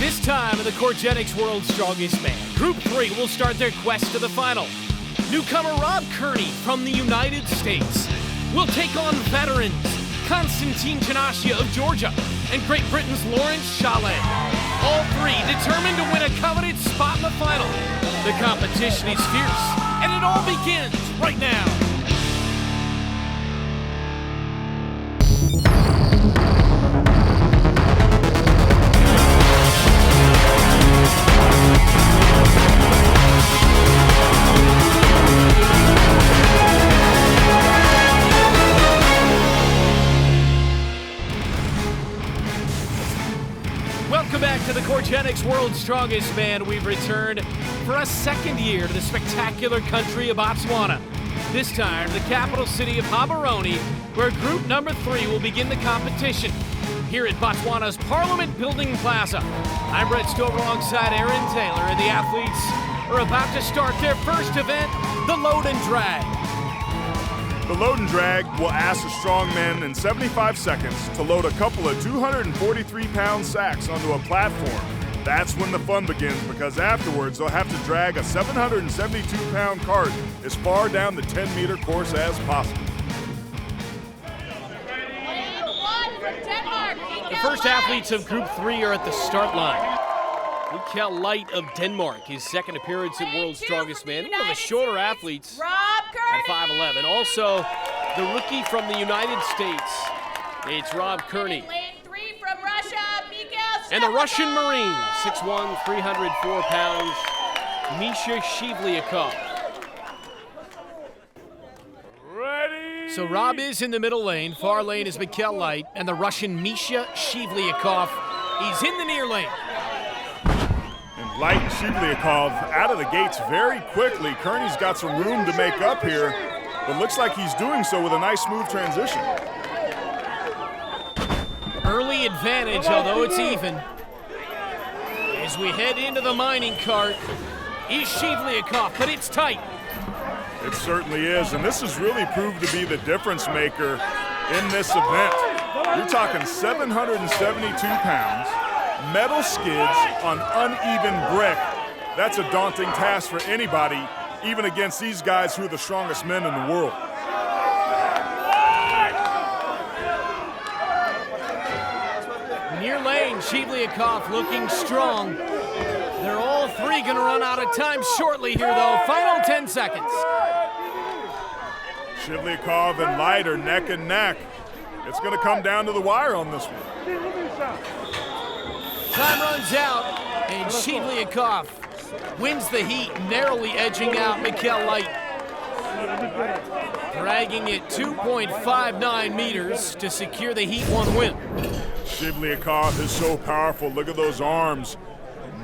This time in the �𝐏 World's Strongest Man, Group 3 will start their quest to the final. Newcomer Kearney from the United States will take on veterans Konstantine Janashia of Georgia and Great Britain's Laurence Shahlaei. All three determined to win a coveted spot in the final. The competition is fierce, and it all begins right now. Welcome back to the �𝐏 World's Strongest Man. We've returned for a second year to the spectacular country of Botswana. This time, the capital city of Gaborone, where group number 3 will begin the competition. Here at Botswana's Parliament Building Plaza, I'm Brett Stover alongside Aaron Taylor, and the athletes are about to start their first event, the load and drag. The load and drag will ask the strongmen in 75 seconds to load a couple of 243-pound sacks onto a platform. That's when the fun begins, because afterwards they'll have to drag a 772-pound cart as far down the 10-meter course as possible. The first athletes of Group 3 are at the start line. Mikkel Leicht of Denmark, his second appearance at World's Strongest Man, one of the shorter athletes at 5'11". Also, the rookie from the United States, it's Kearney. And the Russian Marine, 6'1", 304 pounds, Mikhail Shivlyakov. Ready? So Rob is in the middle lane, far lane is Mikkel Leicht, and the Russian Mikhail Shivlyakov, he's in the near lane. And Leicht and Shivlyakov out of the gates very quickly. Kearney's got some room to make up here, but looks like he's doing so with a nice smooth transition. Early advantage, although it's even. As we head into the mining cart, is Shivlyakov, but it's tight. It certainly is, and this has really proved to be the difference maker in this event. You're talking 772 pounds, metal skids on uneven brick. That's a daunting task for anybody, even against these guys who are the strongest men in the world. Near lane, Shivlyakov looking strong. They're all three gonna run out of time shortly here though. Final 10 seconds. Shivlyakov and Leicht are neck and neck. It's gonna come down to the wire on this one. Time runs out, and Shivlyakov wins the heat, narrowly edging out Mikkel Leicht. Dragging it 2.59 meters to secure the Heat 1 win. Shivlyakov is so powerful. Look at those arms.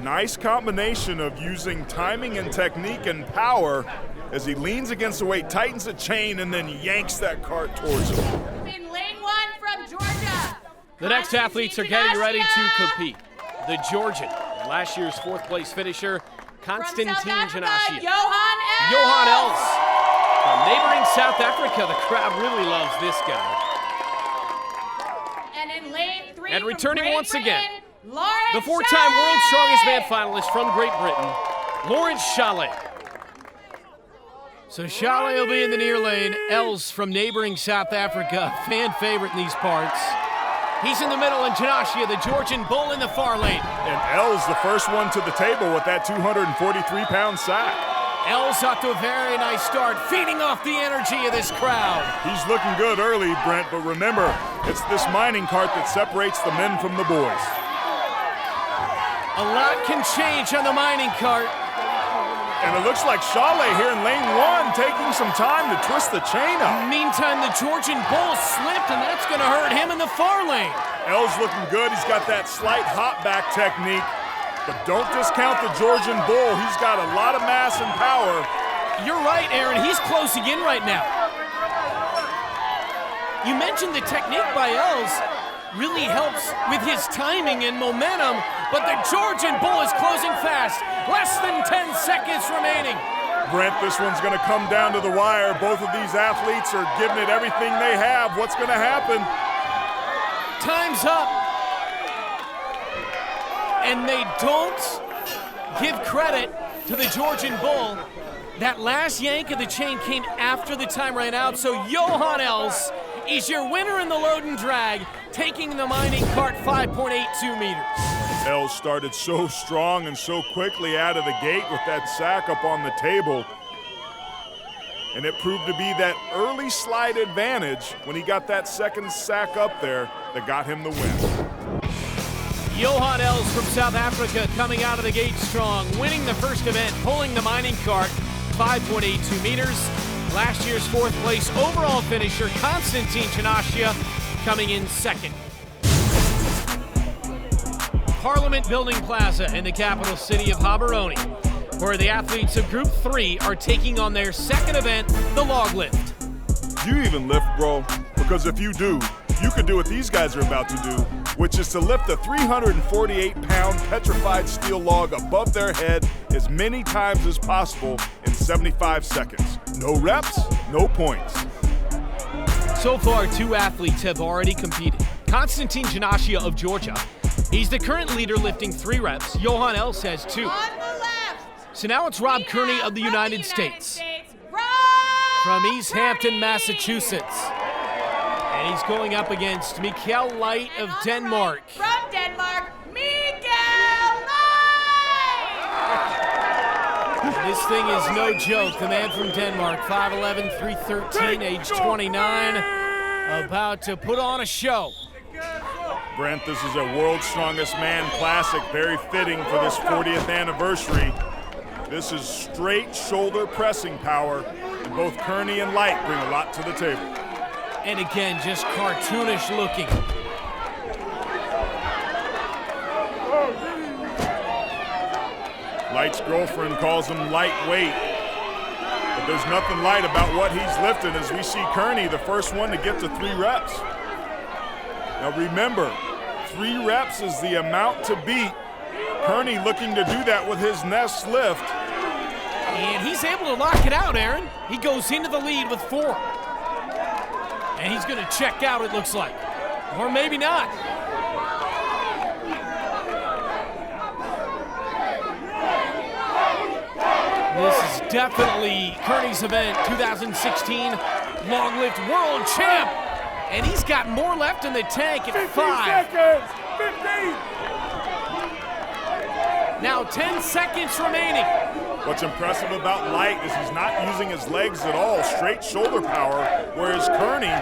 Nice combination of using timing and technique and power as he leans against the weight, tightens the chain, and then yanks that cart towards him. In lane 1 from Georgia. The next athletes are getting ready to compete. The Georgian, last year's 4th place finisher, Konstantine Janashia. Johan Els. From neighboring South Africa, the crowd really loves this guy. And in lane 3 and returning once again, Laurence the 4-time World's Strongest Man Shahlaei. finalist from Great Britain, Laurence Shahlaei. So Shahlaei will be in the near lane. Els from neighboring South Africa, fan favorite in these parts. He's in the middle, and Janashia, the Georgian bull, in the far lane. And Els the first one to the table with that 243-pound sack. Els off to a very nice start, feeding off the energy of this crowd. He's looking good early, Brent, but remember, it's this mining cart that separates the men from the boys. A lot can change on the mining cart. And it looks like Shahlaei here in lane 1 taking some time to twist the chain up. Meantime, the Georgian bull slipped, and that's going to hurt him in the far lane. Els looking good. He's got that slight hop back technique. But don't discount the Georgian bull. He's got a lot of mass and power. You're right, Aaron. He's closing in right now. You mentioned the technique by Els really helps with his timing and momentum, but the Georgian bull is closing fast. Less than 10 seconds remaining. Brent, this one's going to come down to the wire. Both of these athletes are giving it everything they have. What's going to happen? Time's up. And they don't give credit to the Georgian bull. That last yank of the chain came after the time ran out, so Johan Els is your winner in the load and drag, taking the mining cart 5.82 meters. Els started so strong and so quickly out of the gate with that sack up on the table. And it proved to be that early slide advantage when he got that second sack up there that got him the win. Johan Els from South Africa coming out of the gate strong, winning the first event, pulling the mining cart 5.82 meters. Last year's fourth place overall finisher, Konstantine Janashia, coming in second. Parliament Building Plaza in the capital city of Gaborone, where the athletes of Group 3 are taking on their second event, the log lift. Do you even lift, bro? Because if you do, you could do what these guys are about to do, which is to lift a 348-pound petrified steel log above their head as many times as possible in 75 seconds. No reps, no points. So far, 2 athletes have already competed. Konstantine Janashia of Georgia, he's the current leader lifting 3 reps. Johan Els has 2. On the left. So now it's Rob Kearney of the United States. From East Hampton, Massachusetts. And he's going up against Mikkel Leicht of Denmark. From Denmark, Mikkel Leicht! This thing is no joke. The man from Denmark, 5'11", 313, age 29, about to put on a show. Brent, this is a World's Strongest Man Classic, very fitting for this 40th anniversary. This is straight shoulder pressing power, and both Kearney and Leicht bring a lot to the table. And again, just cartoonish looking. Light's girlfriend calls him lightweight, but there's nothing light about what he's lifting as we see Kearney, the first one to get to 3 reps. Now remember, 3 reps is the amount to beat. Kearney looking to do that with his next lift. And he's able to lock it out, Aaron. He goes into the lead with 4. And he's going to check out, it looks like. Or maybe not. This is definitely Kearney's event, 2016 long lift world champ. And he's got more left in the tank at 5. 15. Now 10 seconds remaining. What's impressive about Leicht is he's not using his legs at all, straight shoulder power, whereas Kearney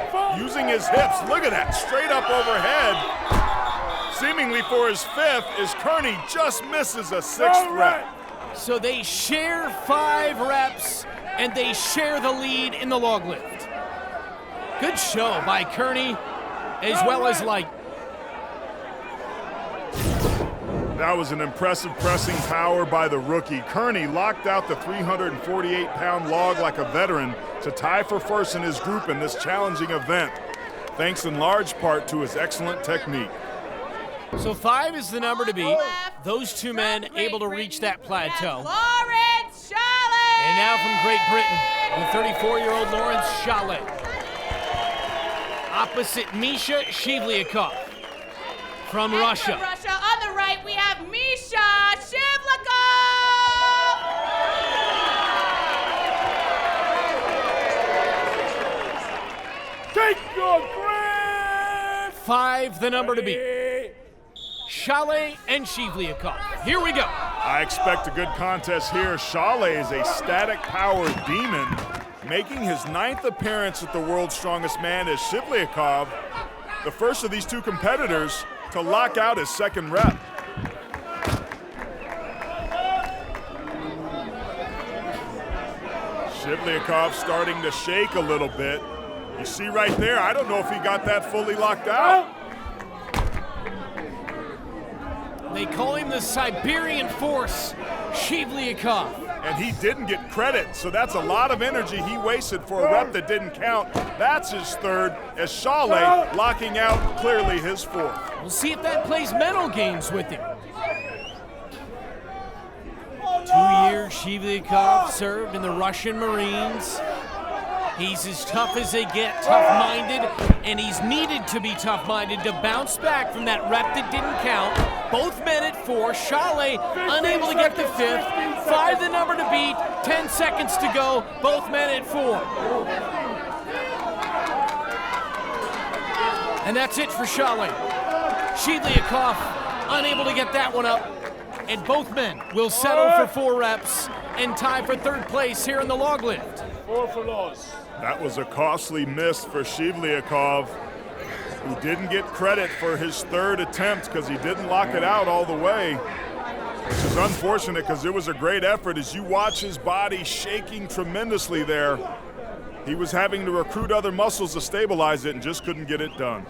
using his hips. Look at that, straight up overhead. Seemingly for his 5th, as Kearney just misses a 6th rep. So they share 5 reps, and they share the lead in the log lift. Good show by Kearney as well as Leicht. That was an impressive pressing power by the rookie. Kearney locked out the 348-pound log like a veteran to tie for first in his group in this challenging event, thanks in large part to his excellent technique. So 5 is the number to beat. Those 2 men able to reach that plateau. Laurence Shahlaei! And now from Great Britain, the 34-year-old Laurence Shahlaei. Opposite Mikhail Shivlyakov from Russia. From Russia, on the right, we have Mikhail Shivlyakov! Take your breath! 5, the number to beat. Shahlaei and Shivlyakov. Here we go. I expect a good contest here. Shahlaei is a static power demon, making his 9th appearance at the World's Strongest Man as Shivlyakov, the first of these 2 competitors to lock out his 2nd rep. Shivlyakov starting to shake a little bit. You see right there, I don't know if he got that fully locked out. They call him the Siberian Force, Shivlyakov. And he didn't get credit, so that's a lot of energy he wasted for a rep that didn't count. That's his 3rd, as Shahlaei locking out clearly his 4th. We'll see if that plays mental games with him. 2 years Shivlyakov served in the Russian Marines. He's as tough as they get, tough-minded, and he's needed to be tough-minded to bounce back from that rep that didn't count. Both men at 4. Shahlaei unable to get the 5th. 5 the number to beat. 10 seconds to go. Both men at 4. And that's it for Shahlaei. Shivlyakov unable to get that one up. And both men will settle for 4 reps and tie for 3rd place here in the log lift. 4 for loss. That was a costly miss for Shivlyakov, who didn't get credit for his 3rd attempt because he didn't lock it out all the way, which is unfortunate because it was a great effort. As you watch his body shaking tremendously there, he was having to recruit other muscles to stabilize it and just couldn't get it done.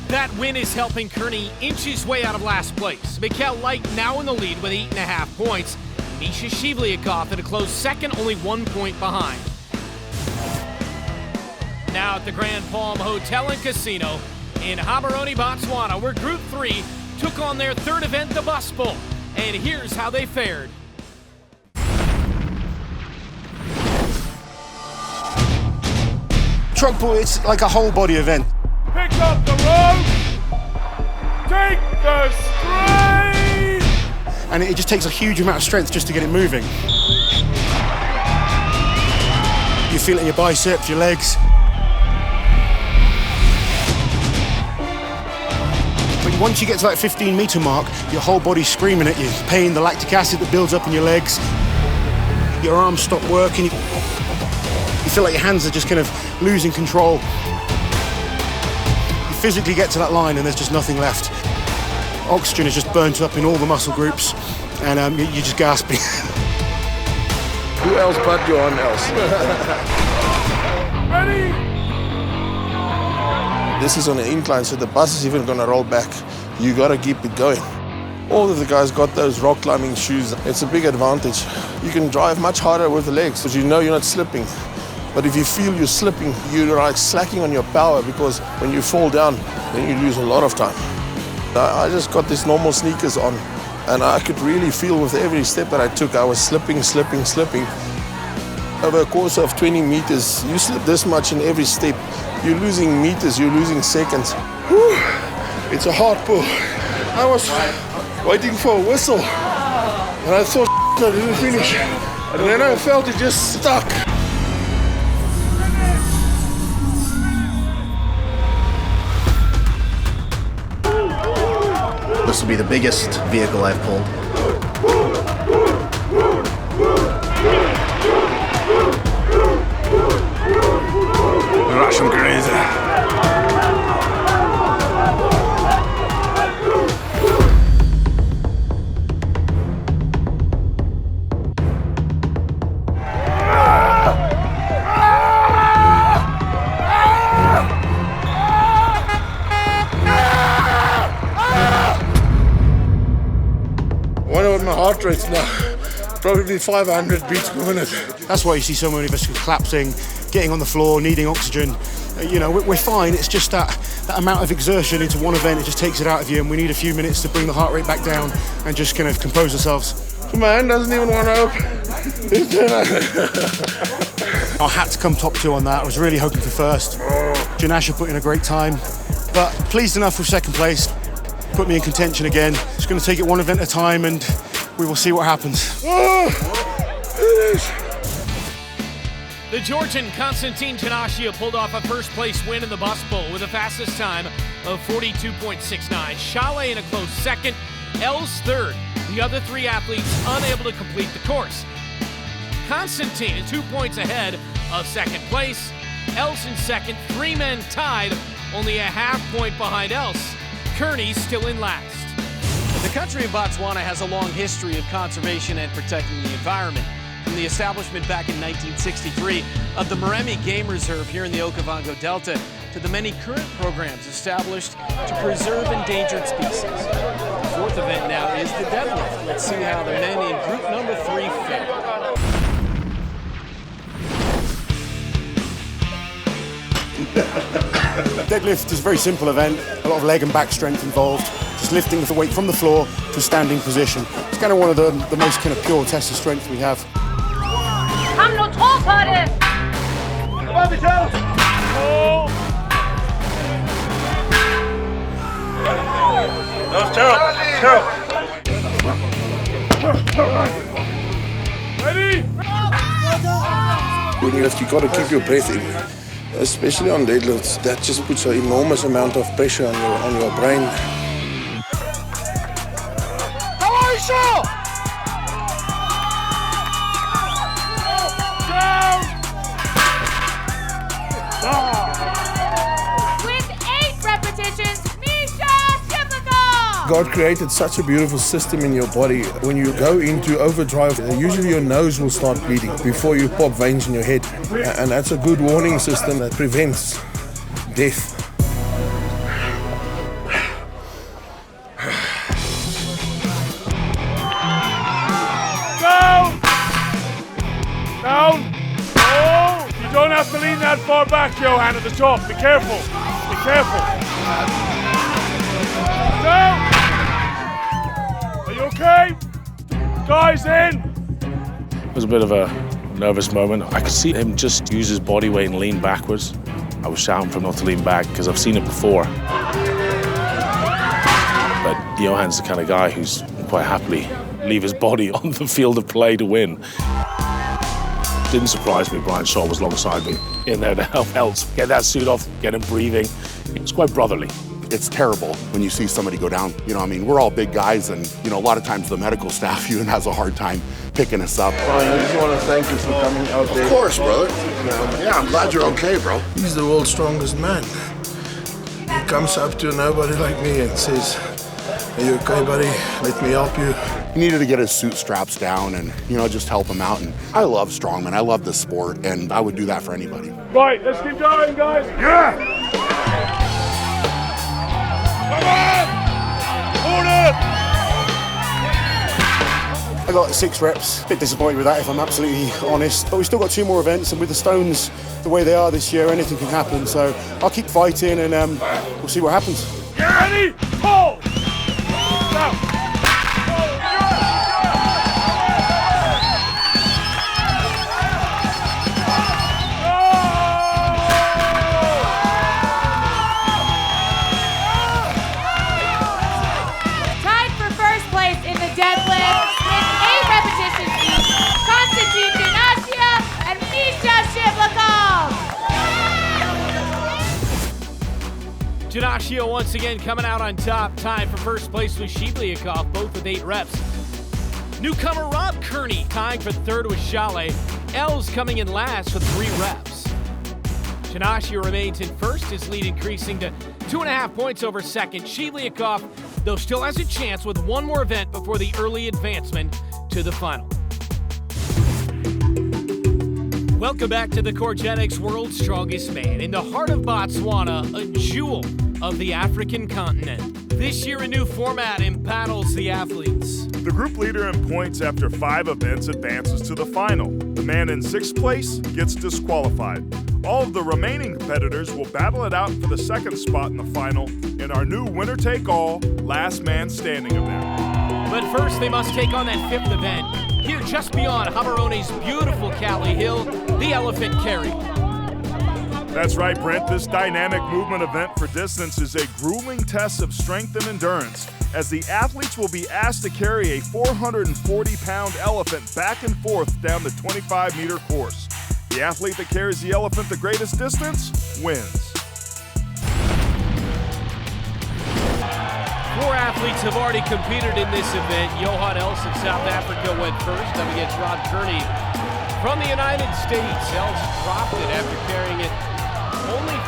That win is helping Kearney inch his way out of last place. Mikkel Leicht now in the lead with 8.5 points. Mikhail Shivlyakov at a close second, only 1 point behind. Now at the Grand Palm Hotel and Casino in Gaborone, Botswana, where Group 3 took on their 3rd event, the Bus Bowl. And here's how they fared. Truck pull, it's like a whole body event. Pick up the rope, take the strain! And it just takes a huge amount of strength just to get it moving. You feel it in your biceps, your legs. But once you get to that 15-meter mark, your whole body's screaming at you. Pain, the lactic acid that builds up in your legs. Your arms stop working. You feel like your hands are just kind of losing control. You physically get to that line and there's just nothing left. Oxygen is just burnt up in all the muscle groups, and you're just gasping. Who else but Johan Els? Ready? This is on an incline, so the bus is even going to roll back. You got to keep it going. All of the guys got those rock climbing shoes. It's a big advantage. You can drive much harder with the legs because you know you're not slipping. But if you feel you're slipping, you're like slacking on your power, because when you fall down, then you lose a lot of time. I just got these normal sneakers on, and I could really feel with every step that I took, I was slipping. Over a course of 20 meters, you slip this much in every step. You're losing meters, you're losing seconds. Whew. It's a hard pull. I was waiting for a whistle, and I thought I didn't finish. And then I felt it just stuck. This will be the biggest vehicle I've pulled. Russian crazy. My heart rate's now probably 500 beats per minute. That's why you see so many of us collapsing, getting on the floor, needing oxygen. You know, we're fine. It's just that amount of exertion into one event, it just takes it out of you, and we need a few minutes to bring the heart rate back down and just kind of compose ourselves. My hand doesn't even want to open. I had to come top 2 on that. I was really hoping for 1st. Janashia put in a great time, but pleased enough with 2nd place. Put me in contention again. Just going to take it one event at a time, and we will see what happens. The Georgian Konstantine Janashia pulled off a 1st place win in the Bus Bowl with the fastest time of 42.69. Shahlaei in a close 2nd, Els 3rd. The other 3 athletes unable to complete the course. Konstantine is 2 points ahead of 2nd place. Els in 2nd, 3 men tied, only a half point behind Els. Kearney still in last. The country of Botswana has a long history of conservation and protecting the environment. From the establishment back in 1963 of the Moremi Game Reserve here in the Okavango Delta to the many current programs established to preserve endangered species. The 4th event now is the Deadlift. Let's see how the men in group number 3 fare. Deadlift is a very simple event, a lot of leg and back strength involved, just lifting the weight from the floor to a standing position. It's kind of one of the most kind of pure tests of strength we have. Kom nu, tro på det! That was terrible. Ready? When you lift, you got to keep your breath in, especially on deadlifts. That just puts an enormous amount of pressure on your brain. With 8 repetitions, Mikhail Shivlyakov. God created such a beautiful system in your body. When you go into overdrive, usually your nose will start bleeding before you pop veins in your head. And that's a good warning system that prevents death. Down! Down! Oh! You don't have to lean that far back, Johan, at the top. Be careful. Be careful. Down! Are you okay? Guys in! It was a bit of a nervous moment. I could see him just use his body weight and lean backwards. I was shouting for him not to lean back because I've seen it before. But Johan's the kind of guy who's quite happily leave his body on the field of play to win. Didn't surprise me Brian Shaw was alongside me in there to help Els get that suit off, get him breathing. It's quite brotherly. It's terrible when you see somebody go down. You know, I mean, we're all big guys, and, you know, a lot of times the medical staff even has a hard time picking us up. Brian, I just want to thank you for coming out there. Of course, brother. Yeah, I'm glad you're okay, bro. He's the world's strongest man. He comes up to nobody like me and says, "Are you okay, buddy? Let me help you." He needed to get his suit straps down and, you know, just help him out. And I love strongmen. I love this sport, and I would do that for anybody. Right, let's keep going, guys. Yeah! Come on! Hold it! I got 6 reps. Bit disappointed with that, if I'm absolutely honest. But we've still got 2 more events, and with the stones the way they are this year, anything can happen. So I'll keep fighting, and we'll see what happens. Get ready! Pull! Down! Tied for first place in the deadlift with 8 repetitions each, Konstantine Janashia and Mikhail Shivlyakov. Janashia once again coming out on top, tied for first place with Shivlyakov, both with 8 reps. Newcomer Rob Kearney tying for third with Shahlaei. Els coming in last with 3 reps. Janashia remains in first, his lead increasing to 2.5 points over second. Shivlyakov, though, still has a chance with 1 more event before the early advancement to the final. Welcome back to the �𝐿 World's Strongest Man. In the heart of Botswana, a jewel of the African continent. This year, a new format embattles the athletes. The group leader in points after 5 events advances to the final. The man in 6th place gets disqualified. All of the remaining competitors will battle it out for the 2nd spot in the final in our new winner-take-all, last man standing event. But first, they must take on that 5th event. Here, just beyond Gaborone's beautiful Cali Hill, the Elephant Carry. That's right, Brent. This dynamic movement event for distance is a grueling test of strength and endurance, as the athletes will be asked to carry a 440-pound elephant back and forth down the 25-meter course. The athlete that carries the elephant the greatest distance wins. 4 athletes have already competed in this event. Johan Els of South Africa went first up against Rob Kearney from the United States. Els dropped it after carrying it only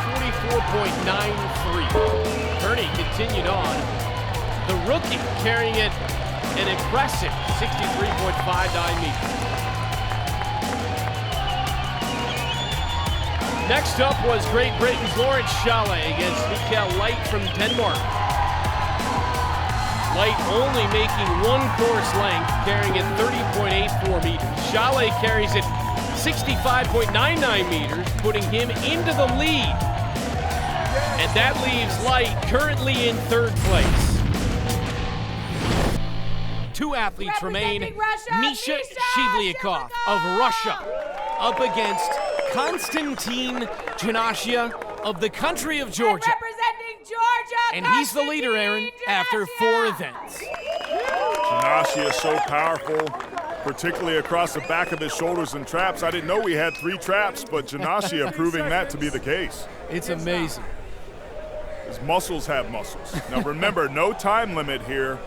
44.93. Kearney continued on. The rookie carrying it an impressive 63.59 meters. Next up was Great Britain's Laurence Shahlaei against Mikkel Leicht from Denmark. Leicht only making 1 course length, carrying it 30.84 meters. Shahlaei carries it 65.99 meters, putting him into the lead. And that leaves Leicht currently in 3rd place. 2 athletes remain. Mikhail Shivlyakov of Russia up against Konstantine Janashia of the country of Georgia. And representing Georgia, And he's the leader, Aaron, after 4 events. Janashia is so powerful, particularly across the back of his shoulders and traps. I didn't know we had 3 traps, but Janashia proving that to be the case. It's amazing. His muscles have muscles. Now remember, no time limit here.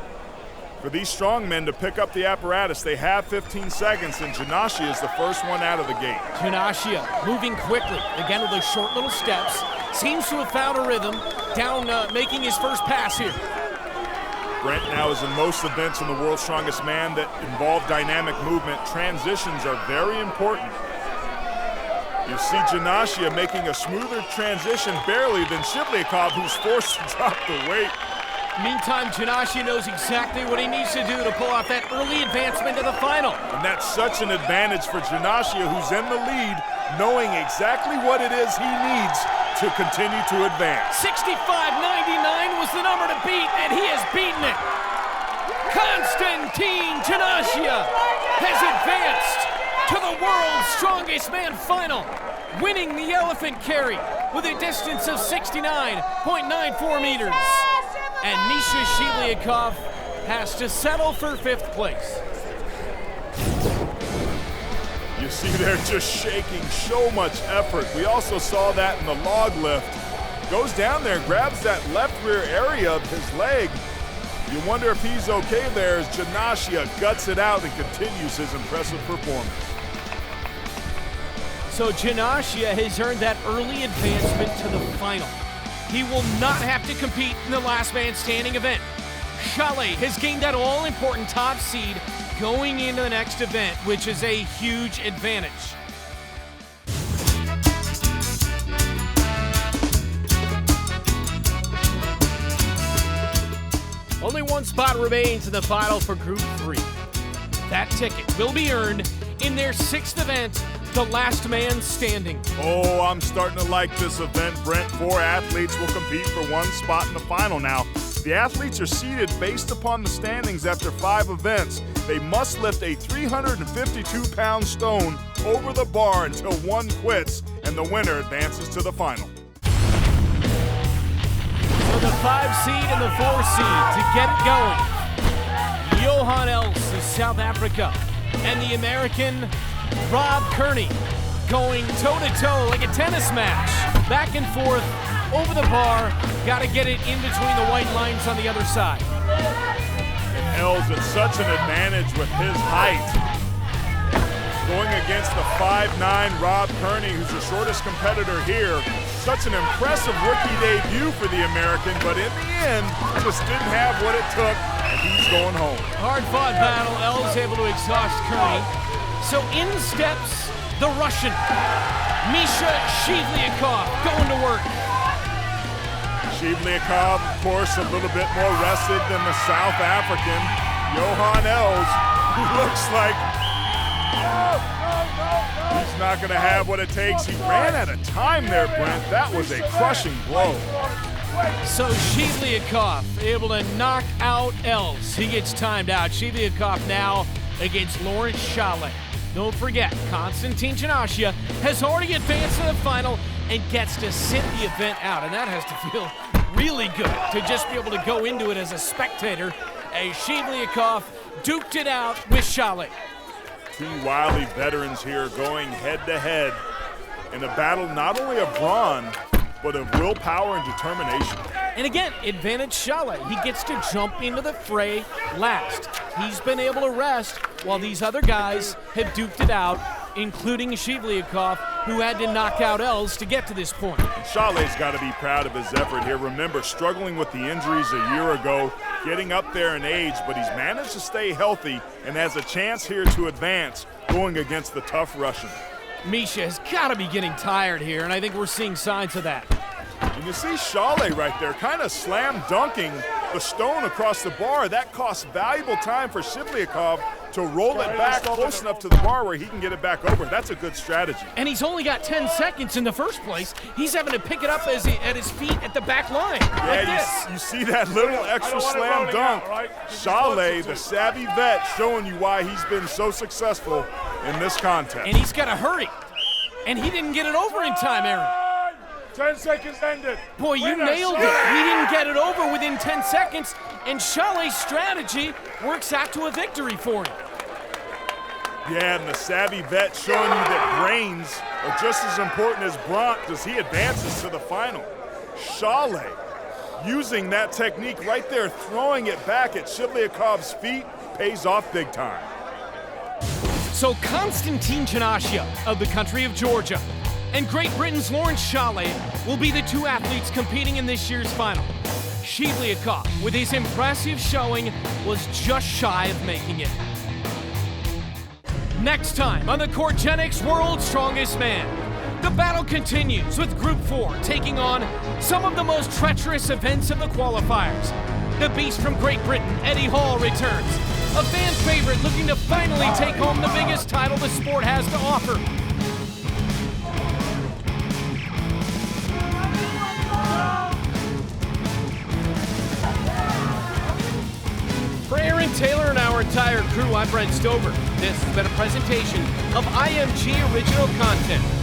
For these strongmen to pick up the apparatus, they have 15 seconds, and Janashia is the first one out of the gate. Janashia moving quickly, again with those short little steps. Seems to have found a rhythm, down making his first pass here. Brent now is in most events in the World's Strongest Man that involve dynamic movement. Transitions are very important. You see Janashia making a smoother transition barely than Shivlyakov, who's forced to drop the weight. Meantime, Janashia knows exactly what he needs to do to pull off that early advancement to the final. And that's such an advantage for Janashia, who's in the lead, knowing exactly what it is he needs to continue to advance. 65.99 was the number to beat, and he has beaten it. Konstantine Janashia has advanced to the World's Strongest Man final, winning the elephant carry with a distance of 69.94 meters. And Mikhail Shivlyakov has to settle for 5th place. You see they're just shaking so much effort. We also saw that in the log lift. Goes down there, grabs that left rear area of his leg. You wonder if he's okay there as Janashia guts it out and continues his impressive performance. So Janashia has earned that early advancement to the final. He will not have to compete in the last man standing event. Shahlaei has gained that all-important top seed going into the next event, which is a huge advantage. Only 1 spot remains in the final for Group 3. That ticket will be earned in their 6th event, the last man standing. Oh, I'm starting to like this event, Brent. 4 athletes will compete for 1 spot in the final now. The athletes are seeded based upon the standings after 5 events. They must lift a 352-pound stone over the bar until 1 quits, and the winner advances to the final. So the 5 seed and the 4 seed to get it going. Johan Els of South Africa and the American Kearney going toe-to-toe like a tennis match. Back and forth, over the bar, got to get it in between the white lines on the other side. And Els at such an advantage with his height. Going against the 5'9" Kearney, who's the shortest competitor here. Such an impressive rookie debut for the American, but in the end, just didn't have what it took, and he's going home. Hard-fought battle, Els able to exhaust Kearney. So in steps the Russian, Mikhail Shivlyakov, going to work. Shivlyakov, of course, a little bit more rested than the South African. Johan Els, who looks like he's not going to have what it takes. He ran out of time there, Brent. That was a crushing blow. So Shivlyakov able to knock out Els. He gets timed out. Shivlyakov now against Laurence Shahlaei. Don't forget, Konstantine Janashia has already advanced to the final and gets to sit the event out. And that has to feel really good to just be able to go into it as a spectator as Shivlyakov duked it out with Shahlaei. 2 wily veterans here going head-to-head in a battle not only of brawn, but of willpower and determination. And again, advantage Shahlaei. He gets to jump into the fray last. He's been able to rest while these other guys have duked it out, including Shivlyakov, who had to knock out Els to get to this point. Shahlei's got to be proud of his effort here. Remember, struggling with the injuries a year ago, getting up there in age, but he's managed to stay healthy and has a chance here to advance going against the tough Russian. Misha has got to be getting tired here, and I think we're seeing signs of that. And you see Shahlaei right there kind of slam dunking the stone across the bar. That costs valuable time for Shivlyakov to roll it back close enough to the bar where he can get it back over. That's a good strategy. And he's only got 10 seconds in the first place. He's having to pick it up at his feet at the back line. Yeah, like you see that little extra slam dunk. Shahlaei, the savvy vet, showing you why he's been so successful in this contest. And he's got to hurry. And he didn't get it over in time, Aaron. 10 seconds ended. Boy, you nailed it. He didn't get it over within 10 seconds, and Shahlei's strategy works out to a victory for him. Yeah, and the savvy vet showing you that brains are just as important as brawn as he advances to the final. Shahlaei using that technique right there, throwing it back at Shivlyakov's feet, pays off big time. So Konstantine Janashia of the country of Georgia and Great Britain's Laurence Shahlaei will be the two athletes competing in this year's final. Shivlyakov, with his impressive showing, was just shy of making it. Next time on the �𝐏 World's Strongest Man, the battle continues with Group 4 taking on some of the most treacherous events of the qualifiers. The beast from Great Britain, Eddie Hall, returns. A fan favorite looking to finally take home the biggest title the sport has to offer. For Aaron Taylor and our entire crew, I'm Brent Stover. This has been a presentation of IMG Original Content.